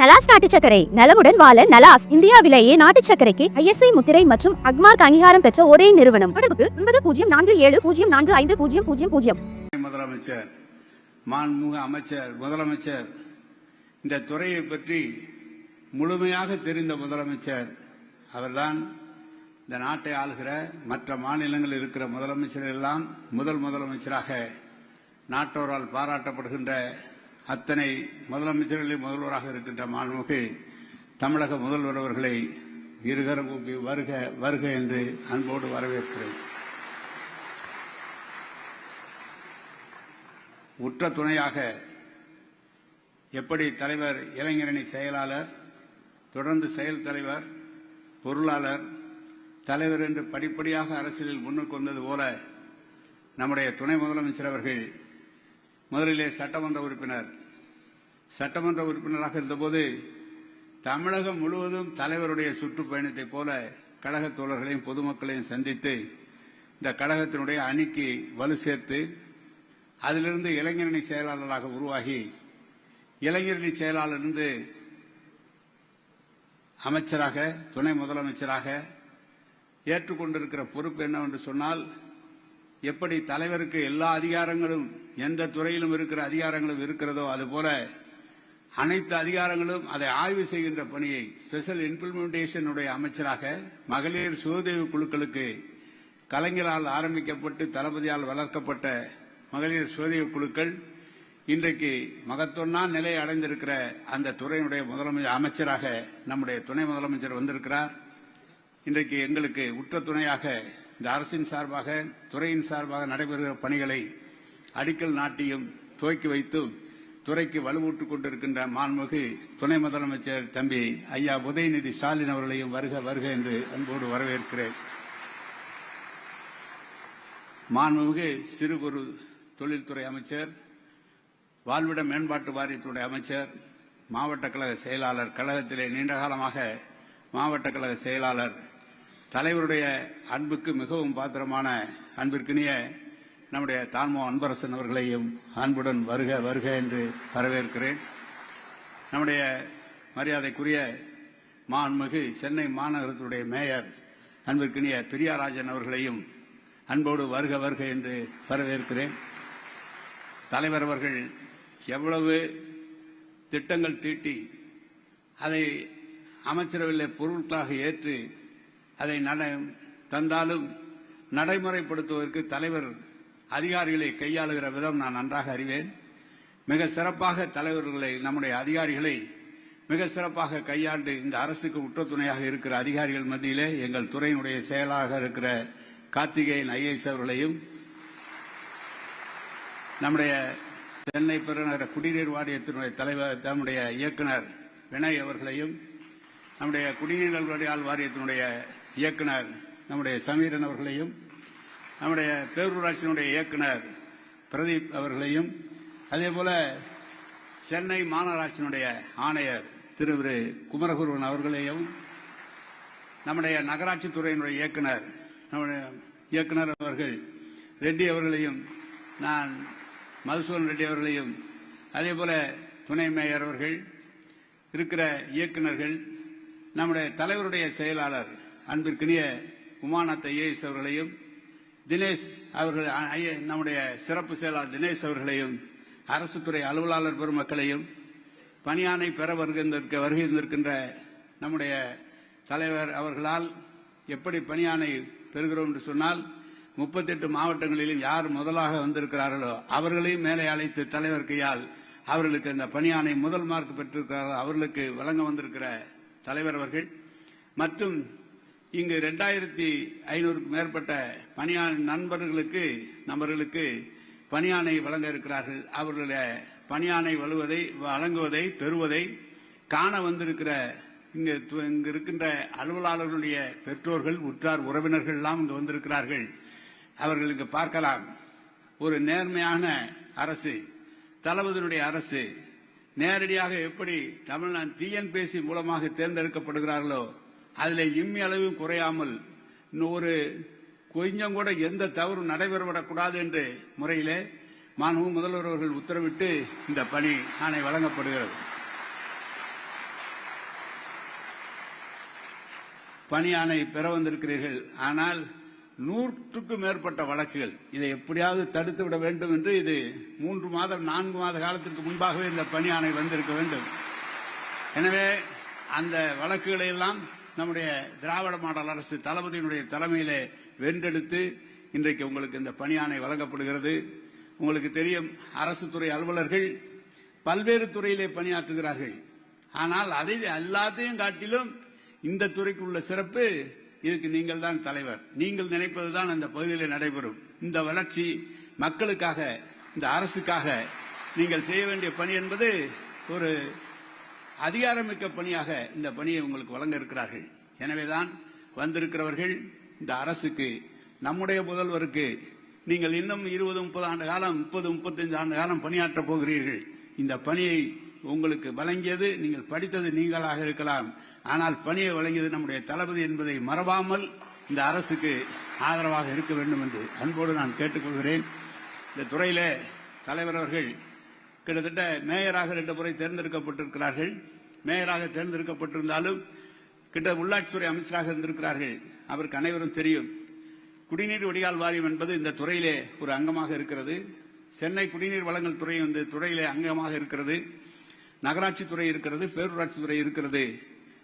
நலாஸ் நாட்டு சர்க்கரை நலமுடன் வாழ நலாஸ் இந்தியாவிலேயே நாட்டு சர்க்கரைக்கு ISI முத்திரை மற்றும் அக்மார்க் அங்கீகாரம் பெற்ற ஒரே நிறுவனம். தொடர்புக்கு 9047050000. முதலமைச்சர், மாண்புமிகு அமைச்சர், முதலமைச்சர் இந்த துறையை பற்றி முழுமையாக தெரிந்த முதலமைச்சர் அவர்தான். இந்த நாட்டை ஆளுகிற மற்ற மாநிலங்களில் இருக்கிற முதலமைச்சர்கள் எல்லாம் முதலமைச்சராக நாட்டோரால் பாராட்டப்படுகின்ற அத்தனை முதலமைச்சர்களில் முதல்வராக இருக்கின்ற மாண்புமிகு தமிழக முதல்வர் அவர்களை இருகரம் கூப்பி வருக வருக என்று அன்போடு வரவேற்கிறேன். உற்ற துணையாக எப்படி தலைவர் இளைஞரணி செயலாளர், தொடர்ந்து செயல் தலைவர், பொருளாளர், தலைவர் என்று படிப்படியாக அரசியலில் முன்னுக்கு வந்தது போல நம்முடைய துணை முதலமைச்சர் அவர்கள் முதலிலே சட்டமன்ற உறுப்பினராக இருந்தபோது தமிழகம் முழுவதும் தலைவருடைய சுற்றுப்பயணத்தைப் போல கழக தோழர்களையும் பொதுமக்களையும் சந்தித்து இந்த கழகத்தினுடைய அணிக்கு வலு சேர்த்து அதிலிருந்து இளைஞரணி செயலாளராக உருவாகி இளைஞரணி செயலாளரிலிருந்து அமைச்சராக, துணை முதலமைச்சராக ஏற்றுக்கொண்டிருக்கிற பொறுப்பு என்னவென்று சொன்னால், எப்படி தலைவருக்கு எல்லா அதிகாரங்களும் எந்த துறையிலும் இருக்கிற அதிகாரங்களும் இருக்கிறதோ அதுபோல அனைத்து அதிகாரங்களும் அதை ஆய்வு செய்கின்ற பணியை ஸ்பெஷல் இம்ப்ளிமெண்டேஷன் அமைச்சராக மகளிர் சுயஉதவி குழுக்களுக்கு கலைஞரால் ஆரம்பிக்கப்பட்டு தளபதியால் வளர்க்கப்பட்ட மகளிர் சுயஉதவி குழுக்கள் இன்றைக்கு மகத்துவமான நிலை அடைந்திருக்கிற அந்த துறையினுடைய அமைச்சராக நம்முடைய துணை முதலமைச்சர் வந்திருக்கிறார். இன்றைக்கு எங்களுக்கு உற்ற துணையாக இந்த அரசின் சார்பாக, துறையின் சார்பாக நடைபெறுகிற பணிகளை அடிக்கல் நாட்டியும் துவக்கி வைத்தும் துறைக்கு வலுவூட்டுக் கொண்டிருக்கின்ற மாண்புமிகு துணை முதலமைச்சர் தம்பி ஐயா உதயநிதி ஸ்டாலின் அவர்களையும் வருக வருக என்று அன்போடு வரவேற்கிறேன். மாண்புமிகு சிறு குறு தொழில்துறை அமைச்சர், வாழ்விட மேம்பாட்டு வாரியத்துடைய அமைச்சர், மாவட்ட கழக செயலாளர், கழகத்திலே நீண்டகாலமாக மாவட்ட கழக செயலாளர், தலைவருடைய அன்புக்கு மிகவும் பாத்திரமான அன்பிற்கினிய நம்முடைய தான்மோ அன்பரசன் அவர்களையும் அன்புடன் வருக வருக என்று வரவேற்கிறேன். நம்முடைய மரியாதைக்குரிய மாண்புமிகு சென்னை மாநகரத்துடைய மேயர் அன்பிற்கினிய பிரியாராஜன் அவர்களையும் அன்போடு வருக வருக என்று வரவேற்கிறேன். தலைவர் அவர்கள் எவ்வளவு திட்டங்கள் தீட்டி அதை அமைச்சரவையில் பொருட்களாக ஏற்று அதை தந்தாலும் நடைமுறைப்படுத்துவதற்கு தலைவர் அதிகாரிகளை கையாளுகிற விதம் நான் நன்றாக அறிவேன். மிக சிறப்பாக தலைவர்களை, நம்முடைய அதிகாரிகளை மிக சிறப்பாக கையாண்டு இந்த அரசுக்கு உற்ற துணையாக இருக்கிற அதிகாரிகள் மத்தியிலே எங்கள் துறையினுடைய செயலாளராக இருக்கிற கார்த்திகேயன் IAS அவர்களையும், நம்முடைய சென்னை பெருநகர குடிநீர் வாரியத்தினுடைய தலைவர் நம்முடைய இயக்குனர் வினய் அவர்களையும், நம்முடைய குடிநீர் வாரியத்தினுடைய இயக்குனர் நம்முடைய சமீரன் அவர்களையும், நம்முடைய பேரூராட்சியினுடைய இயக்குனர் பிரதீப் அவர்களையும், அதேபோல சென்னை மாநகராட்சியினுடைய ஆணையர் திரு குமரகுருவன் அவர்களையும், நம்முடைய நகராட்சி துறையினுடைய இயக்குனர் அவர்கள் ரெட்டி அவர்களையும், நான் மதுசூதன் ரெட்டி அவர்களையும், அதேபோல துணை மேயர் அவர்கள் இருக்கிற இயக்குநர்கள், நம்முடைய தலைவருடைய செயலாளர் அன்பிற்கினிய உமாநாத் IAS அவர்களையும், தினேஷ் அவர்கள், நம்முடைய சிறப்பு செயலாளர் தினேஷ் அவர்களையும், அரசு துறை அலுவலாளர் பெருமக்களையும், பணியாணை பெற வருகின்ற நம்முடைய தலைவர் அவர்களால் எப்படி பணியாணை பெறுகிறோம் என்று சொன்னால், 38 மாவட்டங்களிலும் யார் முதலாக வந்திருக்கிறார்களோ அவர்களையும் மேலே அழைத்து தலைவர் கையால் அவர்களுக்கு அந்த பணியாணை முதல் மார்க் பெற்றிருக்கிறார்கள் அவர்களுக்கு வழங்க வந்திருக்கிற தலைவர் அவர்கள் மற்றும் இங்கு 2500க்கும் மேற்பட்ட நண்பர்களுக்கு பணியாணை வழங்க இருக்கிறார்கள். அவர்களுடைய பணியாணை வழங்குவதை பெறுவதை காண வந்திருக்கிற இங்கு இருக்கின்ற அலுவலர்களுடைய பெற்றோர்கள், உற்றார் உறவினர்கள் எல்லாம் இங்கு வந்திருக்கிறார்கள். அவர்களுக்கு பார்க்கலாம், ஒரு நேர்மையான அரசு, தளபதியினுடைய அரசு நேரடியாக எப்படி தமிழ்நாடு TNPSC மூலமாக தேர்ந்தெடுக்கப்படுகிறார்களோ அதில் இம்மி அளவும் குறையாமல் ஒரு கொஞ்சம் கூட எந்த தவறும் நடைபெறவிடக்கூடாது என்ற முறையிலே மாண்புமிகு முதல்வர் அவர்கள் உத்தரவிட்டு இந்த பணி ஆணை வழங்கப்படுகிறது. பணியாணை பெற வந்திருக்கிறீர்கள். ஆனால் 100க்கும் மேற்பட்ட வழக்குகள், இதை எப்படியாவது தடுத்து விட வேண்டும் என்று இது 3 மாதம் 4 மாத காலத்திற்கு முன்பாகவே இந்த பணியாணை வந்திருக்க வேண்டும். எனவே அந்த வழக்குகளை எல்லாம் நம்முடைய திராவிட மாடல் அரசு தளபதியினுடைய தலைமையிலே வென்றெடுத்து இன்றைக்கு உங்களுக்கு இந்த பணியாணை வழங்கப்படுகிறது. உங்களுக்கு தெரியும், அரசு துறை அலுவலர்கள் பல்வேறு துறையிலே பணியாற்றுகிறார்கள். ஆனால் அதை எல்லாத்தையும் காட்டிலும் இந்த துறைக்கு உள்ள சிறப்பு, இதுக்கு நீங்கள் தான் தலைவர். நீங்கள் நினைப்பதுதான் அந்த பகுதியில் நடைபெறும். இந்த வளர்ச்சி மக்களுக்காக, இந்த அரசுக்காக நீங்கள் செய்ய வேண்டிய பணி என்பது ஒரு அதிகாரமிக்க பணியாக இந்த பணியை உங்களுக்கு வழங்க இருக்கிறார்கள். எனவேதான் வந்திருக்கிறவர்கள் இந்த அரசுக்கு, நம்முடைய முதல்வருக்கு நீங்கள் இன்னும் 20-30 ஆண்டு காலம், 30-35 ஆண்டு காலம் பணியாற்றப் போகிறீர்கள். இந்த பணியை உங்களுக்கு வழங்கியது, நீங்கள் படித்தது நீங்களாக இருக்கலாம், ஆனால் பணியை வழங்கியது நம்முடைய தளபதி என்பதை மறவாமல் இந்த அரசுக்கு ஆதரவாக இருக்க வேண்டும் என்று அன்போடு நான் கேட்டுக்கொள்கிறேன். இந்த துறையிலே தலைவர் அவர்கள் கிட்டத்தட்ட மேயராக 2 முறை தேர்ந்தெடுக்கப்பட்டிருக்கிறார்கள். மேயராக தேர்ந்தெடுக்கப்பட்டிருந்தாலும் உள்ளாட்சித்துறை அமைச்சராக இருந்திருக்கிறார்கள். அவருக்கு அனைவரும் தெரியும், குடிநீர் வடிகால் வாரியம் என்பது இந்த துறையிலே ஒரு அங்கமாக இருக்கிறது. சென்னை குடிநீர் வழங்கல் துறை இந்த துறையிலே அங்கமாக இருக்கிறது. நகராட்சி துறை இருக்கிறது, பேரூராட்சி துறை இருக்கிறது.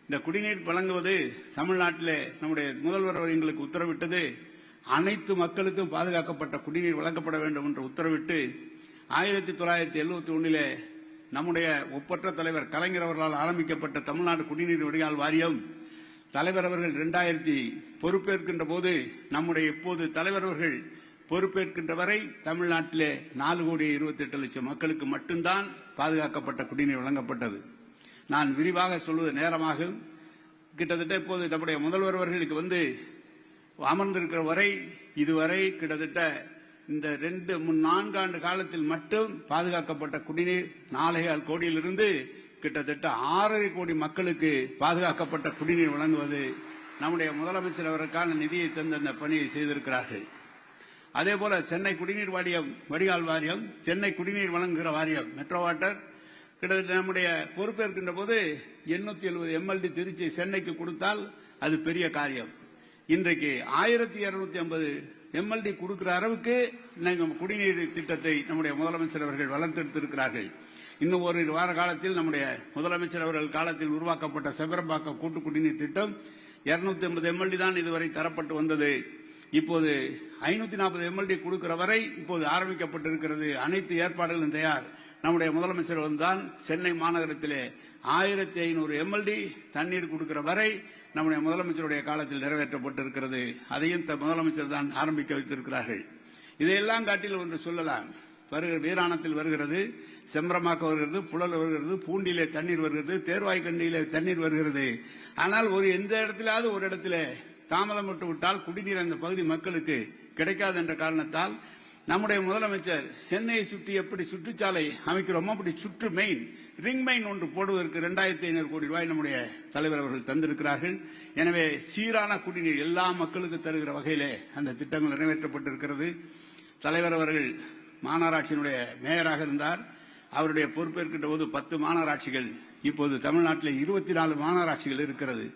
இந்த குடிநீர் வழங்குவது தமிழ்நாட்டிலே நம்முடைய முதல்வர் எங்களுக்கு உத்தரவிட்டது, அனைத்து மக்களுக்கும் பாதுகாக்கப்பட்ட குடிநீர் வழங்கப்பட வேண்டும் என்று உத்தரவிட்டு 1971 நம்முடைய ஒப்பற்ற தலைவர் கலைஞர் அவர்களால் ஆரம்பிக்கப்பட்ட தமிழ்நாடு குடிநீர் வடிகால் வாரியம் தலைவர் அவர்கள் 2000 பொறுப்பேற்கின்ற போது, நம்முடைய இப்போது தலைவர் அவர்கள் பொறுப்பேற்கின்ற வரை தமிழ்நாட்டிலே 4,28,00,000 மக்களுக்கு மட்டும்தான் பாதுகாக்கப்பட்ட குடிநீர் வழங்கப்பட்டது. நான் விரிவாக சொல்வது நேரமாகும். கிட்டத்தட்ட இப்போது நம்முடைய முதல்வர் அவர்களுக்கு வந்து அமர்ந்திருக்கிற வரை இதுவரை கிட்டத்தட்ட இந்த 4 ஆண்டு காலத்தில் மட்டும் பாதுகாக்கப்பட்ட குடிநீர் 4,4 கோடியிலிருந்து கிட்டத்தட்ட 6,5 கோடி மக்களுக்கு பாதுகாக்கப்பட்ட குடிநீர் வழங்குவது நம்முடைய முதலமைச்சர் அவருக்கான நிதியை தந்த அந்த பணியை செய்திருக்கிறார்கள். அதேபோல சென்னை குடிநீர் வடிகால் வாரியம், சென்னை குடிநீர் வழங்குகிற வாரியம், மெட்ரோ வாட்டர் கிட்டத்தட்ட நம்முடைய பொறுப்பேற்கின்ற போது 870 MLD திருச்சி சென்னைக்கு கொடுத்தால் அது பெரிய காரியம். இன்றைக்கு 1250 MLD கொடுக்கிற அளவுக்கு குடிநீர் திட்டத்தை நம்முடைய முதலமைச்சர் அவர்கள் வளர்த்தெடுத்திருக்கிறார்கள். இன்னும் ஒரு வார காலத்தில் நம்முடைய முதலமைச்சர் அவர்கள் காலத்தில் உருவாக்கப்பட்ட செபரம்பாக்கம் கூட்டு குடிநீர் திட்டம் 250 MLD தான் இதுவரை தரப்பட்டு வந்தது. இப்போது 540 MLD கொடுக்கிற வரை இப்போது ஆரம்பிக்கப்பட்டிருக்கிறது. அனைத்து ஏற்பாடுகளும் தயார். நம்முடைய முதலமைச்சர் தான் சென்னை மாநகரத்திலே 1500 MLD தண்ணீர் கொடுக்கிற வரை நம்முடைய முதலமைச்சருடைய காலத்தில் நிறைவேற்றப்பட்டிருக்கிறது. அதையும் முதலமைச்சர் தான் ஆரம்பிக்க வைத்திருக்கிறார்கள். இதையெல்லாம் காட்டில் ஒன்று சொல்லலாம். வீராணத்தில் வருகிறது, செம்பரமாக்க வருகிறது, புழல் வருகிறது, பூண்டியிலே தண்ணீர் வருகிறது, தேர்வாய்க்கண்டியிலே தண்ணீர் வருகிறது. ஆனால் எந்த இடத்திலாவது ஒரு இடத்திலே தாமதம் விட்டு விட்டால் குடிநீர் அந்த பகுதி மக்களுக்கு கிடைக்காது என்ற காரணத்தால் நம்முடைய முதலமைச்சர் சென்னையை சுற்றி எப்படி சுற்றுச்சாலை அமைக்கிறோமோ அப்படி சுற்று மெயின் ரிங் மெயின் ஒன்று போடுவதற்கு 2500 கோடி ரூபாய் நம்முடைய தலைவர் அவர்கள் தந்திருக்கிறார்கள். எனவே சீரான குடிநீர் எல்லா மக்களுக்கு தருகிற வகையிலே அந்த திட்டங்கள் நிறைவேற்றப்பட்டிருக்கிறது. தலைவர் அவர்கள் மாநகராட்சியினுடைய மேயராக இருந்தார். அவருடைய பொறுப்பேற்கின்ற போது 10 மாநகராட்சிகள், இப்போது தமிழ்நாட்டில் 24 மாநகராட்சிகள் இருக்கிறது,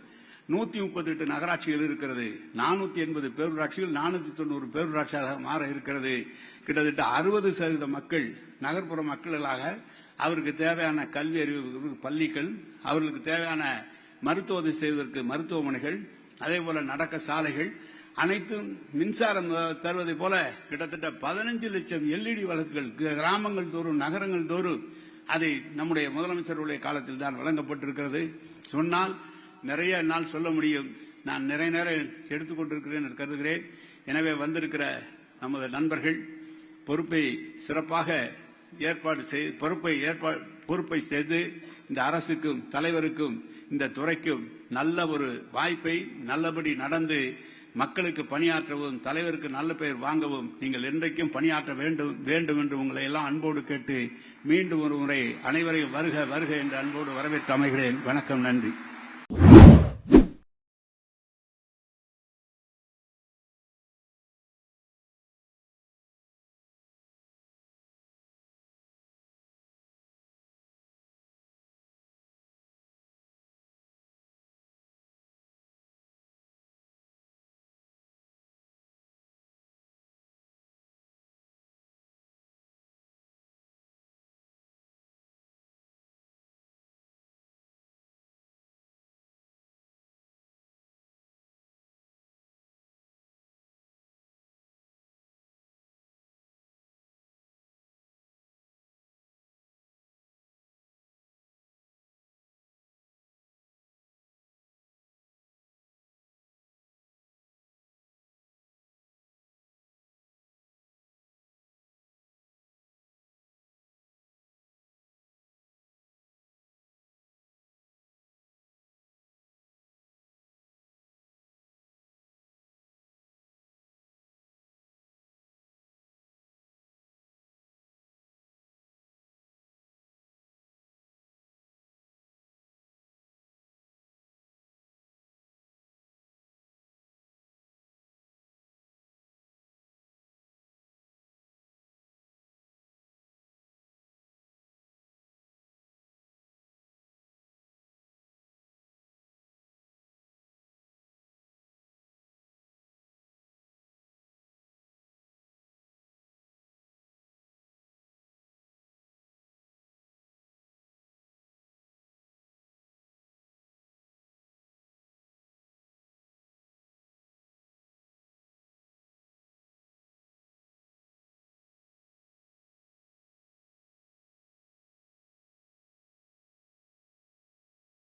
138 நகராட்சிகள் இருக்கிறது, 480 பேரூராட்சிகள், 490 பேரூராட்சியாக மாற இருக்கிறது. கிட்டத்தட்ட 60% மக்கள் நகர்ப்புற மக்களாக அவருக்கு தேவையான கல்வி அறிவு பள்ளிகள், அவர்களுக்கு தேவையான மருத்துவத்தை செய்வதற்கு மருத்துவமனைகள், அதேபோல நடக்க சாலைகள் அனைத்தும் மின்சாரம் தருவதை போல கிட்டத்தட்ட 15 லட்சம் LED வழக்குகள் கிராமங்கள் தோறும் நகரங்கள் தோறும் அதை நம்முடைய முதலமைச்சருடைய காலத்தில் தான் வழங்கப்பட்டிருக்கிறது. சொன்னால் நிறைய நாள் சொல்ல முடியும். நான் நிறைய நேரம் எடுத்துக்கொண்டிருக்கிறேன் என்று கருதுகிறேன். எனவே வந்திருக்கிற நமது நண்பர்கள் பொறுப்பை சிறப்பாக பொறுப்பை செய்து இந்த அரசுக்கும் தலைவருக்கும் இந்த துறைக்கும் நல்ல ஒரு வாய்ப்பை நல்லபடி நடந்து மக்களுக்கு பணியாற்றவும் தலைவருக்கு நல்ல பெயர் வாங்கவும் நீங்கள் என்றைக்கும் பணியாற்ற வேண்டும் என்று உங்களை எல்லாம் அன்போடு கேட்டு மீண்டும் ஒரு முறை அனைவரையும் வருக வருக என்று அன்போடு வரவேற்று அமைகிறேன். வணக்கம், நன்றி.